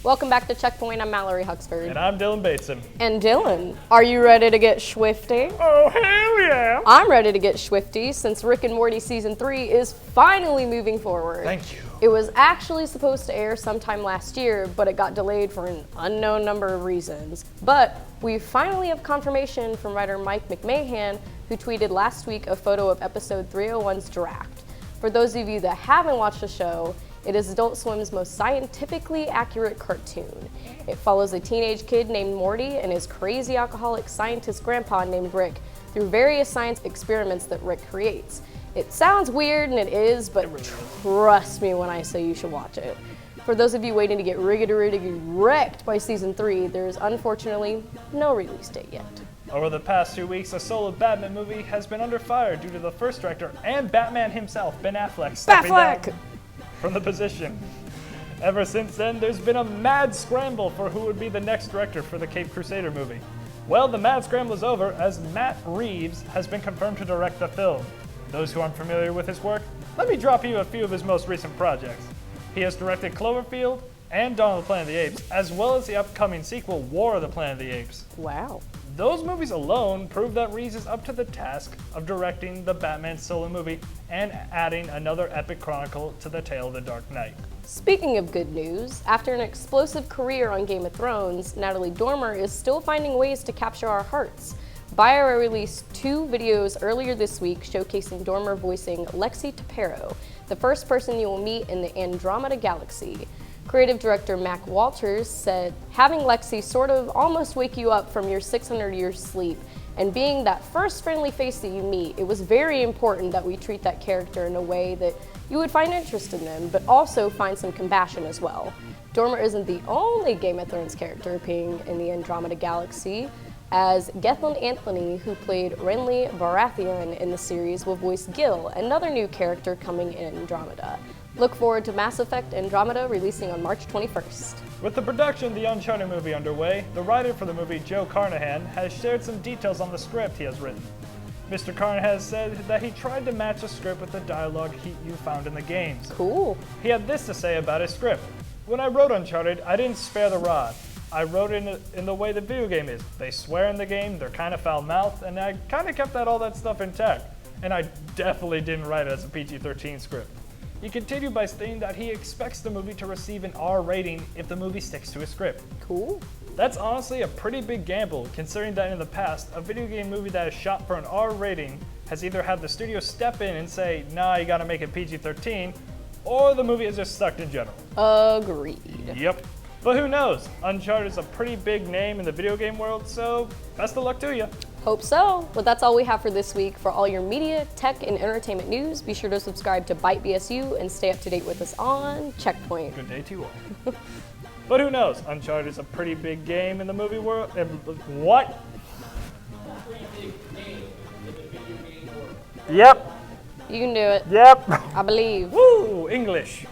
Welcome back to Checkpoint. I'm Mallory Huxford. And I'm Dylan Bateson. And Dylan, are you ready to get swifty? Oh, hell yeah! I'm ready to get swifty since Rick and Morty Season 3 is finally moving forward. Thank you. It was actually supposed to air sometime last year, but it got delayed for an unknown number of reasons. But we finally have confirmation from writer Mike McMahon, who tweeted last week a photo of episode 301's draft. For those of you that haven't watched the show, it is Adult Swim's most scientifically accurate cartoon. It follows a teenage kid named Morty and his crazy alcoholic scientist grandpa named Rick through various science experiments that Rick creates. It sounds weird, and it is, but trust me when I say you should watch it. For those of you waiting to get riggedy wrecked by Season 3, there's unfortunately no release date yet. Over the past 2 weeks, a solo Batman movie has been under fire due to the first director and Batman himself, Ben Affleck, stepping down from the position. Ever since then, there's been a mad scramble for who would be the next director for the Caped Crusader movie. Well, the mad scramble is over as Matt Reeves has been confirmed to direct the film. Those who aren't familiar with his work, let me drop you a few of his most recent projects. He has directed Cloverfield and Dawn of the Planet of the Apes, as well as the upcoming sequel, War of the Planet of the Apes. Wow. Those movies alone prove that Reeves is up to the task of directing the Batman solo movie and adding another epic chronicle to the tale of the Dark Knight. Speaking of good news, after an explosive career on Game of Thrones, Natalie Dormer is still finding ways to capture our hearts. Bioware released 2 videos earlier this week showcasing Dormer voicing Lexi Tapero, the first person you will meet in the Andromeda Galaxy. Creative director Mac Walters said, having Lexi sort of almost wake you up from your 600 years sleep and being that first friendly face that you meet, it was very important that we treat that character in a way that you would find interest in them, but also find some compassion as well. Dormer isn't the only Game of Thrones character appearing in the Andromeda Galaxy, as Gethlin Anthony, who played Renly Baratheon in the series, will voice Gil, another new character coming in Andromeda. Look forward to Mass Effect Andromeda releasing on March 21st. With the production of the Uncharted movie underway, the writer for the movie, Joe Carnahan, has shared some details on the script he has written. Mr. Carnahan has said that he tried to match the script with the dialogue you found in the games. Cool. He had this to say about his script. When I wrote Uncharted, I didn't spare the rod. I wrote it in the way the video game is. They swear in the game, they're kind of foul-mouthed, and I kind of kept all that stuff intact. And I definitely didn't write it as a PG-13 script. He continued by stating that he expects the movie to receive an R rating if the movie sticks to his script. Cool. That's honestly a pretty big gamble, considering that in the past, a video game movie that is shot for an R rating has either had the studio step in and say, nah, you gotta make it PG-13, or the movie is just stuck in general. Agreed. Yep. But who knows? Uncharted is a pretty big name in the video game world, so best of luck to you. Hope so. Well, that's all we have for this week. For all your media, tech, and entertainment news, be sure to subscribe to Byte BSU and stay up to date with us on Checkpoint. Good day to you all. But who knows? Uncharted is a pretty big game in the movie world. What? Yep. You can do it. Yep. I believe. Woo! English.